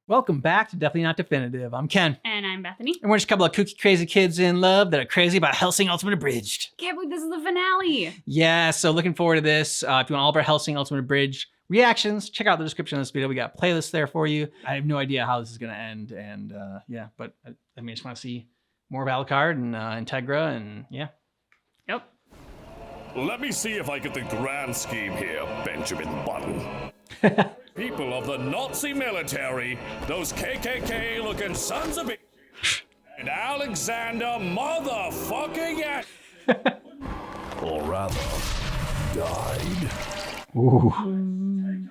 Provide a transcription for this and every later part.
Welcome back to Definitely Not Definitive. I'm Ken. And I'm Bethany. And we're just a couple of kooky, crazy kids in love that are crazy about Hellsing Ultimate Abridged. Can't believe this is the finale. Yeah, so looking forward to this. If you want all of our Hellsing Ultimate Abridged reactions, check out the description of this video. We got playlists there for you. I have no idea how this is going to end. And yeah, but I mean, I just want to see more of Alucard and Integra and yeah. Yep. Let me see if I get the grand scheme here, Benjamin Button. People of the Nazi military, those KKK-looking sons of bitch, and Alexander motherfucking Yash, or rather, died. Ooh.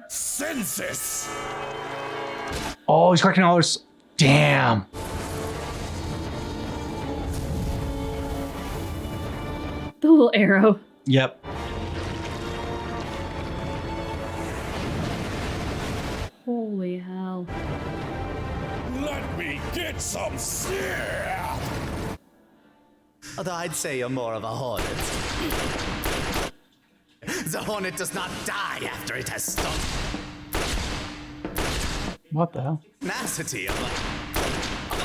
Census! Oh, he's collecting all this. Damn. The little arrow. Yep. Holy hell. Let me get some snap! Although I'd say you're more of a hornet. The hornet does not die after it has stopped. What the hell? Tenacity of a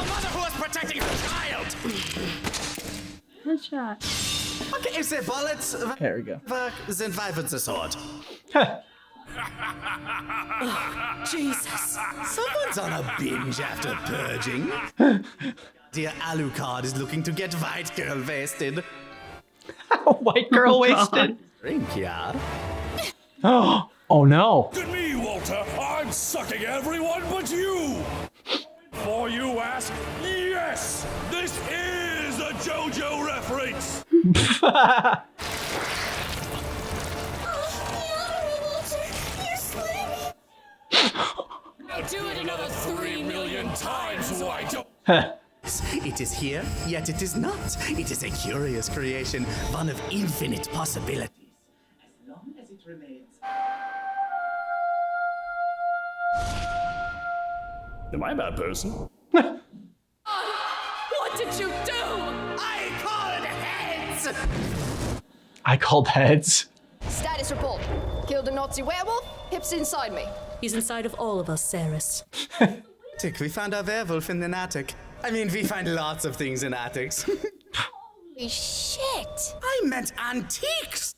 mother who is protecting her child. Headshot. Okay, if the bullets There we go. work, then why would the sword? Jesus, someone's on a binge after purging. Dear Alucard is looking to get white girl wasted. White girl wasted. Drink, yeah. Oh no. Look at me, Walter! I'm sucking everyone but you! For you ask, yes! This is a JoJo reference! I'll do it another 3 million times, why don't... It is here, yet it is not. It is a curious creation, one of infinite possibilities. As long as it remains. Am I a bad person? What did you do? I called heads! I called heads. Status report. Killed a Nazi werewolf. Hip's inside me. He's inside of all of us, Saris. Tick, we found our werewolf in an attic. I mean, we find lots of things in attics. Holy shit. I meant antiques!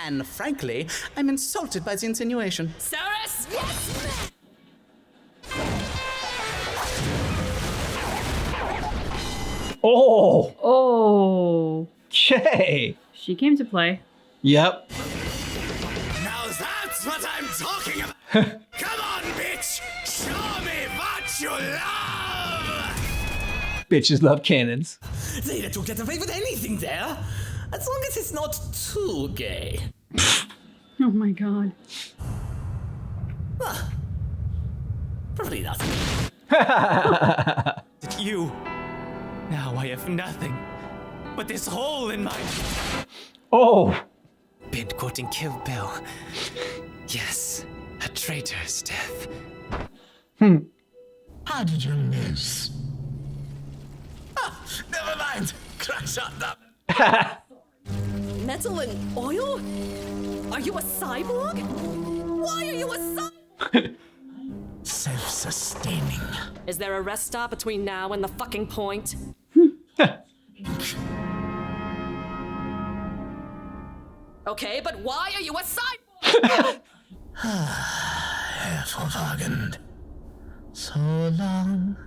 And frankly, I'm insulted by the insinuation. Saris? Yes, Oh. Oh. Okay. She came to play. Yep. Now that's what I'm talking about! Come on, bitch! Show me what you love! Bitches love cannons. They let you get away with anything there, as long as it's not too gay. Oh my god. Probably nothing. You. Now I have nothing but this hole in my... Oh. Been quoting Kill Bill. Yes, a traitor's death. How did you miss? Ah, never mind. Crash shot that. Metal and oil? Are you a cyborg? Why are you a cyborg? Self-sustaining. Is there a rest stop between now and the fucking point? Okay, but why are you a cyborg? Hervorragend. So long.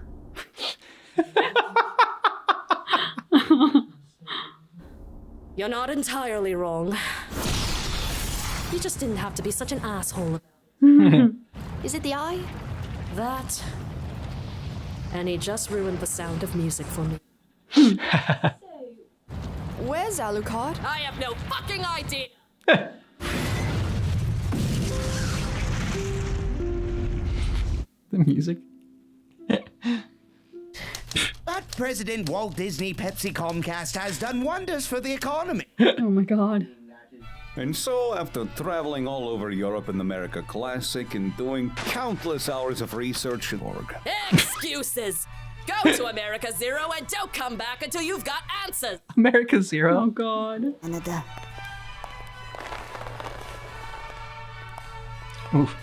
You're not entirely wrong. You just didn't have to be such an asshole. Is it the eye? That. And he just ruined the sound of music for me. Where's Alucard? I have no fucking idea! The music. But President Walt Disney Pepsi Comcast has done wonders for the economy. Oh my god. And so, after traveling all over Europe in the America Classic and doing countless hours of research and work, Excuses! Go to America Zero and don't come back until you've got answers! America Zero. Oh god. Another. Oof.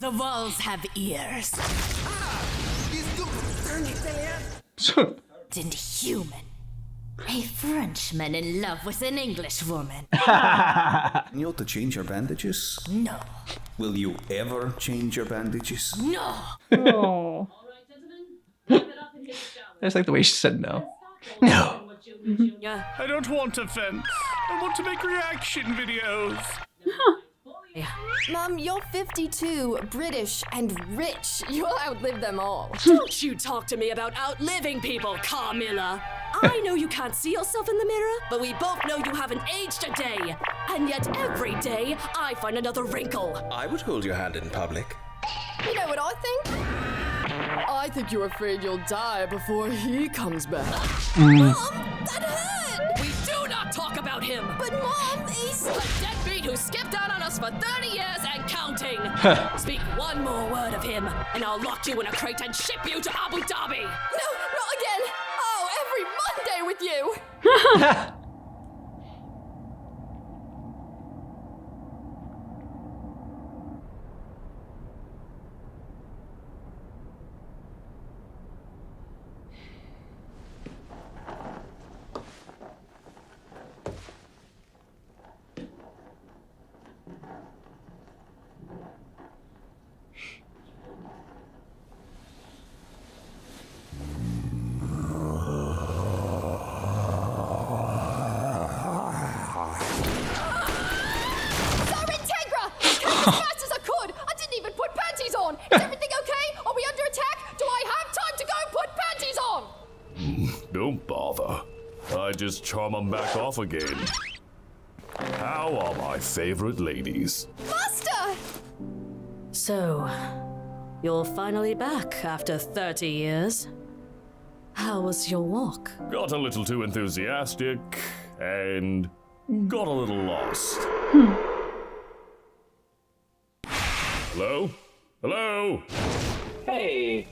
The walls have ears. And human. A Frenchman in love with an English woman. You ought to change your bandages. No. Will you ever change your bandages? No. Oh. I just like the way she said no. No. Yeah. I don't want to vent. I want to make reaction videos. Mum, you're 52, British, and rich. You'll outlive them all. Don't you talk to me about outliving people, Carmilla. I know you can't see yourself in the mirror, but we both know you haven't aged a day. And yet every day, I find another wrinkle. I would hold your hand in public. You know what I think? I think you're afraid you'll die before he comes back. Mom, that hurt! We do not talk about him. But Mom, he's... A deadbeat who skipped out on us for 30 years and counting. Speak one more word of him, and I'll lock you in a crate and ship you to Abu Dhabi. No, not again! Oh, every Monday with you! Don't bother. I just charm them back off again. How are my favorite ladies? Master! So, you're finally back after 30 years. How was your walk? Got a little too enthusiastic and got a little lost. Hello? Hello? Hey,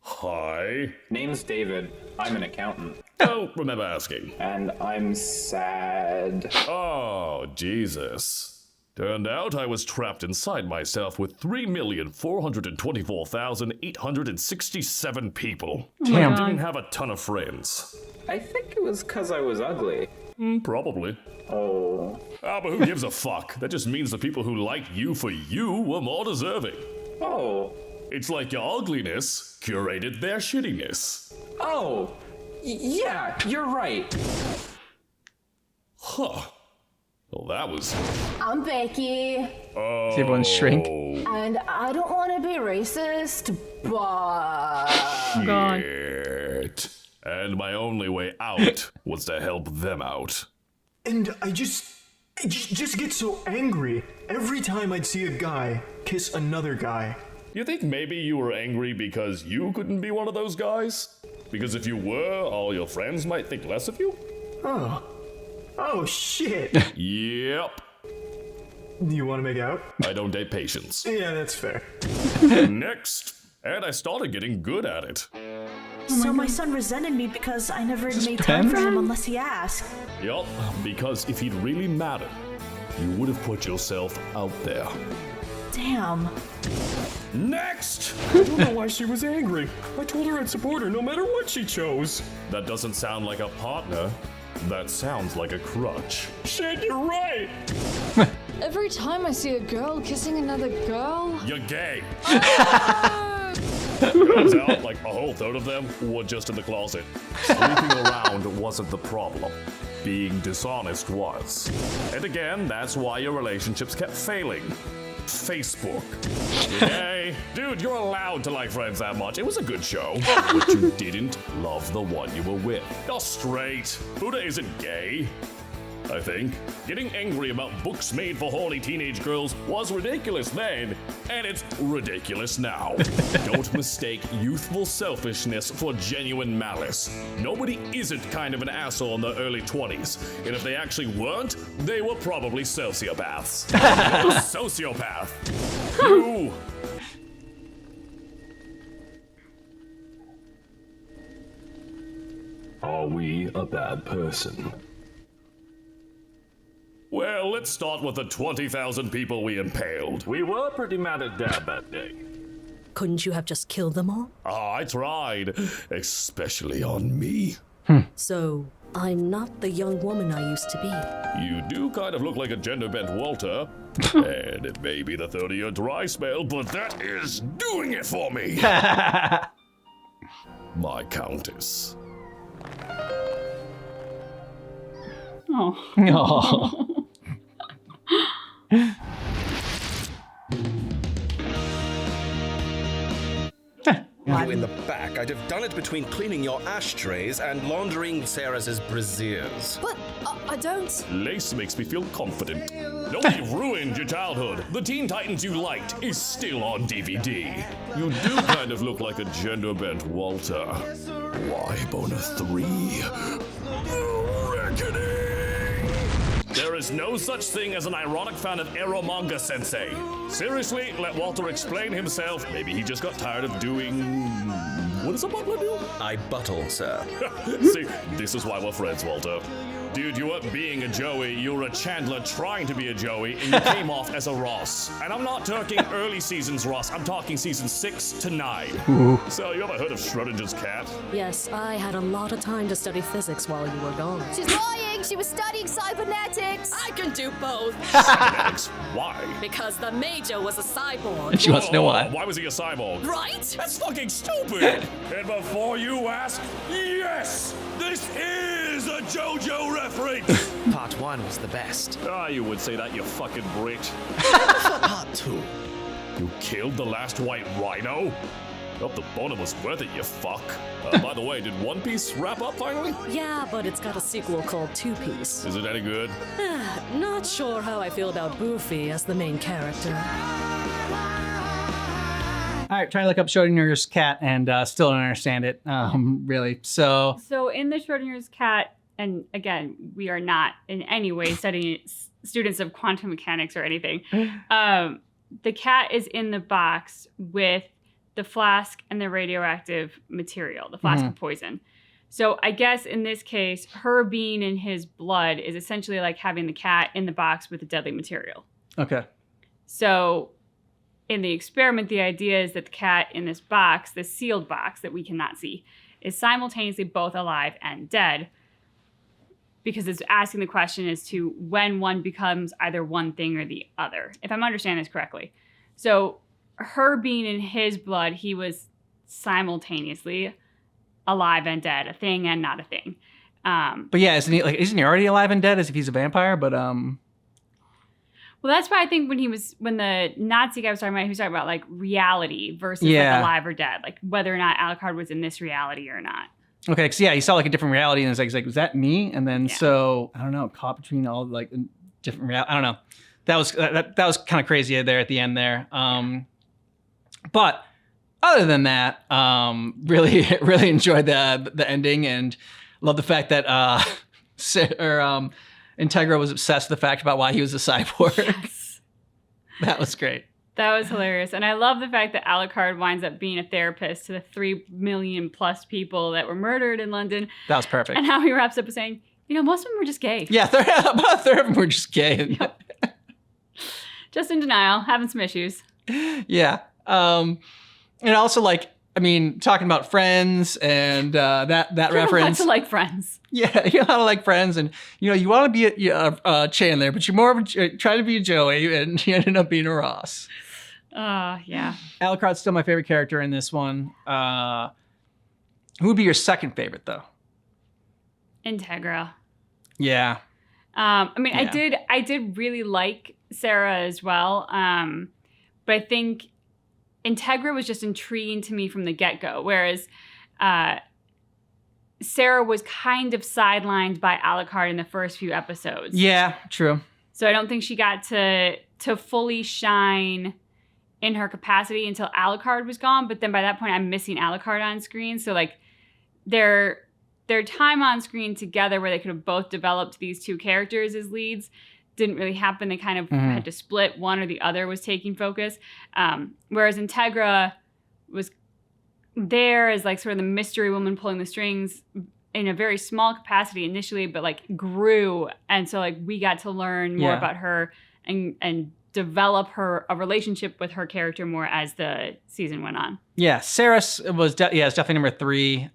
Hi. name's David. I'm an accountant. Don't remember asking. And I'm sad. Oh, Jesus. Turned out I was trapped inside myself with 3,424,867 people. Damn. I didn't have a ton of friends. I think it was 'cause I was ugly. Probably. Oh. Ah, but who gives a fuck? That just means the people who like you for you were more deserving. Oh. It's like your ugliness curated their shittiness. Oh. Yeah, you're right. Huh. Well, that was... I'm Becky. Oh. See everyone shrink. And I don't want to be racist, but... God. Shit. And my only way out was to help them out. And I just get so angry every time I'd see a guy kiss another guy. You think maybe you were angry because you couldn't be one of those guys? Because if you were, all your friends might think less of you? Oh. Oh, shit. Yep. Do you want to make out? I don't date patients. Yeah, that's fair. Next. And I started getting good at it. So my son resented me because I never made Ben? time for him unless he asked. Yup, because if he'd really mattered, you would have put yourself out there. Damn. Next! I don't know why she was angry. I told her I'd support her no matter what she chose. That doesn't sound like a partner. That sounds like a crutch. Shit, you're right! Every time I see a girl kissing another girl... You're gay! Turns out, like a whole third of them were just in the closet. Sleeping around wasn't the problem. Being dishonest was. And again, that's why your relationships kept failing. Facebook. Hey, dude, you're allowed to like Friends that much. It was a good show. But you didn't love the one you were with. You're straight. Buddha isn't gay. I think. Getting angry about books made for horny teenage girls was ridiculous then, and it's ridiculous now. Don't mistake youthful selfishness for genuine malice. Nobody isn't kind of an asshole in their early 20s, and if they actually weren't, they were probably sociopaths. You're a sociopath. You. Are we a bad person? Well, let's start with the 20,000 people we impaled. We were pretty mad at Dad that day. Couldn't you have just killed them all? I tried, especially on me. So, I'm not the young woman I used to be. You do kind of look like a gender-bent Walter. And it may be the 30-year dry spell, but that is doing it for me. My Countess. Oh. You in the back, I'd have done it between cleaning your ashtrays and laundering Sarah's brassieres. But I don't. Lace makes me feel confident. Nobody ruined your childhood. The Teen Titans you liked is still on DVD. You do kind of look like a gender-bent Walter. Why, Boner 3? Reckoning! There is no such thing as an ironic fan of Eromanga Sensei. Seriously, let Walter explain himself. Maybe he just got tired of doing... What does a butler do? I buttle, sir. See, this is why we're friends, Walter. Dude, you weren't being a Joey, you were a Chandler trying to be a Joey, and you came off as a Ross. And I'm not talking early seasons Ross, I'm talking season 6 to 9. Ooh. So, you ever heard of Schrodinger's cat? Yes, I had a lot of time to study physics while you were gone. She's lying. She was studying cybernetics. I can do both. Cybernetics? Why? Because the Major was a cyborg. And she wants to know why. Why was he a cyborg? Right? That's fucking stupid! And before you ask, yes! This is a JoJo reference! Part 1 was the best. Ah, you would say that, you fucking Brit. Part 2. You killed the last white rhino? Hope the boner was worth it, you fuck. By the way, did One Piece wrap up finally? Yeah, but it's got a sequel called Two Piece. Is it any good? Not sure how I feel about Goofy as the main character. All right, trying to look up Schrodinger's cat and still don't understand it, really. So in the Schrodinger's cat, and again, we are not in any way studying students of quantum mechanics or anything. The cat is in the box with the flask and the radioactive material, the flask of poison. So I guess in this case, her being in his blood is essentially like having the cat in the box with the deadly material. Okay. So in the experiment, the idea is that the cat in this box, this sealed box that we cannot see, is simultaneously both alive and dead, because it's asking the question as to when one becomes either one thing or the other, if I'm understanding this correctly. So her being in his blood, he was simultaneously alive and dead, a thing and not a thing. But yeah, isn't he already alive and dead as if he's a vampire? But well, that's why I think when the Nazi guy was talking about, he was talking about like reality versus like alive or dead, like whether or not Alucard was in this reality or not. Okay, because he saw like a different reality, and he's like, was that me? And then so I don't know, caught between all like different reality. I don't know. That was kind of crazy there at the end there. But other than that, really enjoyed the ending, and love the fact that Integra was obsessed with the fact about why he was a cyborg. Yes. That was great. That was hilarious. And I love the fact that Alucard winds up being a therapist to the 3 million plus people that were murdered in London. That was perfect. And how he wraps up with saying, most of them were just gay. Yeah, about a third of them were just gay. Yep. Just in denial, having some issues. Yeah. And also talking about Friends and that reference. You're like Friends. Yeah, you know how to like Friends, and you want to be a Chandler, but you're more of try to be a Joey, and you ended up being a Ross. Yeah. Alucard's still my favorite character in this one. Who would be your second favorite though? Integra. Yeah. Yeah. I did really like Sarah as well, but I think Integra was just intriguing to me from the get-go, whereas Sarah was kind of sidelined by Alucard in the first few episodes. Yeah, true. So I don't think she got to fully shine in her capacity until Alucard was gone, but then by that point I'm missing Alucard on screen, so like their time on screen together where they could have both developed these two characters as leads didn't really happen. They kind of had to split. One or the other was taking focus. Whereas Integra was there as like sort of the mystery woman pulling the strings in a very small capacity initially, but like grew. And so like we got to learn more about her and develop a relationship with her character more as the season went on. Yeah, Saris was it's definitely number 3.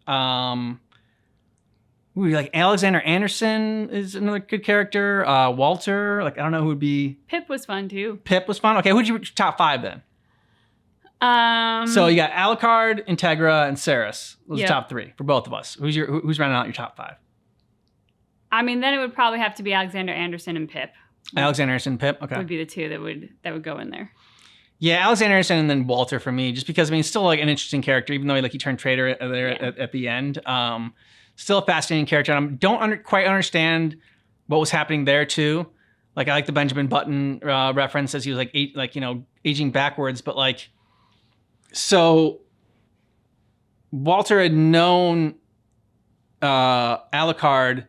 Like Alexander Anderson is another good character. Walter, like I don't know who would be. Pip was fun too. Pip was fun. Okay, who'd you top 5 then? So you got Alucard, Integra, and Saris. Those are top 3 for both of us. Who's rounding out your top 5? I mean, then it would probably have to be Alexander Anderson and Pip. Alexander Anderson, Pip. Okay, would be the 2 that would go in there. Yeah, Alexander Anderson and then Walter for me, just because I mean, he's still like an interesting character, even though he turned traitor at the end. Still a fascinating character. And I don't quite understand what was happening there too. Like I like the Benjamin Button reference as he was like aging backwards, but like so Walter had known Alucard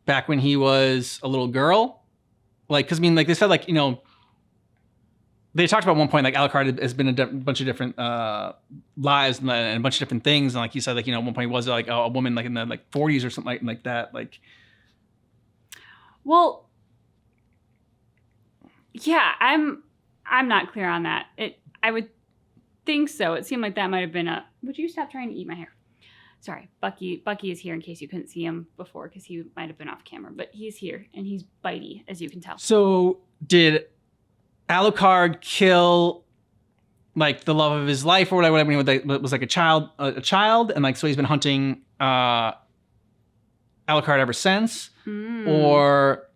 back when he was a little girl. Like, because I mean, like they said, like, you know, they talked about one point, like Alucard has been a bunch of different lives and a bunch of different things. And like you said, like, you know, at one point he was like a woman like in the like 40s or something like that. Like, well, yeah, I'm not clear on that. I would think so. It seemed like that might have been would you stop trying to eat my hair? Sorry, Bucky is here in case you couldn't see him before because he might have been off camera, but he's here and he's bitey, as you can tell. So did Alucard kill like the love of his life or whatever when he was like a child, and like so he's been hunting Alucard ever since, or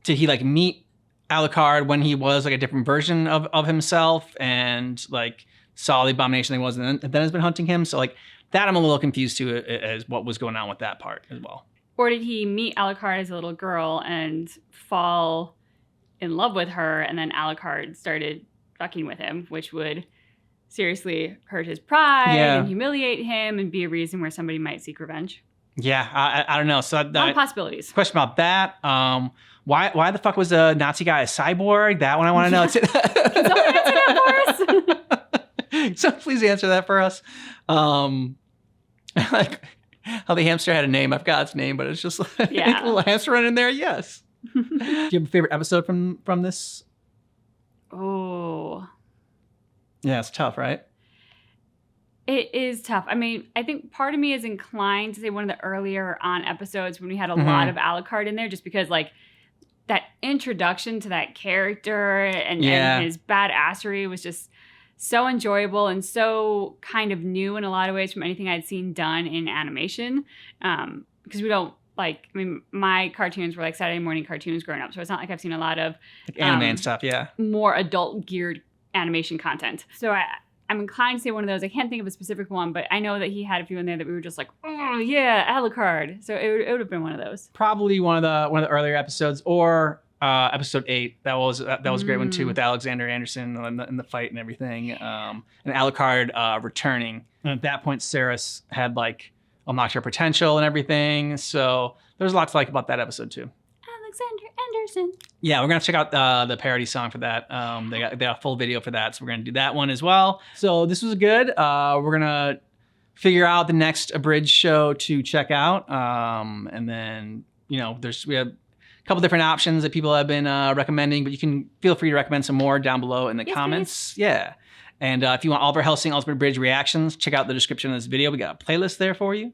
did he like meet Alucard when he was like a different version of himself and like saw the abomination that he was and then has been hunting him? So like that I'm a little confused too as what was going on with that part as well. Or did he meet Alucard as a little girl and fall in love with her, and then Alucard started fucking with him, which would seriously hurt his pride and humiliate him and be a reason where somebody might seek revenge? Yeah, I don't know. So a lot of possibilities. Question about that. Why the fuck was a Nazi guy a cyborg? That one I want to know. Can someone answer that for us? So please answer that for us. Like how the hamster had a name. I forgot its name, but it's just like a little hamster running in there. Yes. Do you have a favorite episode from this? Oh. Yeah, it's tough, right? It is tough. I mean, I think part of me is inclined to say one of the earlier on episodes when we had a lot of Alucard in there, just because like that introduction to that character and his badassery was just so enjoyable and so kind of new in a lot of ways from anything I'd seen done in animation. Because we don't like, I mean, my cartoons were like Saturday morning cartoons growing up, so it's not like I've seen a lot of like anime and stuff, more adult geared animation content. So I'm inclined to say one of those. I can't think of a specific one, but I know that he had a few in there that we were just like, oh yeah, Alucard. So it would have been one of those. Probably one of the earlier episodes, or episode 8. That was a great one too, with Alexander Anderson and the fight and everything, and Alucard returning. And at that point, Saris had like unlocked her potential and everything. So there's a lot to like about that episode too. Alexander Anderson. Yeah, we're gonna check out the parody song for that. They got a full video for that, so we're gonna do that one as well. So this was good. We're gonna figure out the next Abridged show to check out, and then we have a couple different options that people have been recommending, but you can feel free to recommend some more down below in the comments. Please. Yeah, and if you want all of our Hellsing Ultimate Abridged reactions, check out the description of this video. We got a playlist there for you.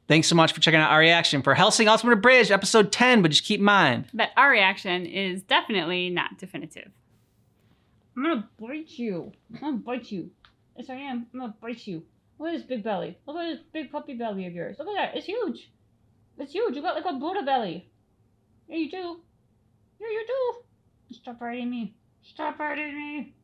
Thanks so much for checking out our reaction for Hellsing Ultimate Abridged, episode 10, but just keep in mind that our reaction is definitely not definitive. I'm gonna bite you. I'm gonna bite you. Yes, I am. I'm gonna bite you. Look at this big belly. Look at this big puppy belly of yours. Look at that. It's huge. It's huge. You got like a Buddha belly. Yeah, you do. Yeah, you do. Stop biting me. Stop biting me.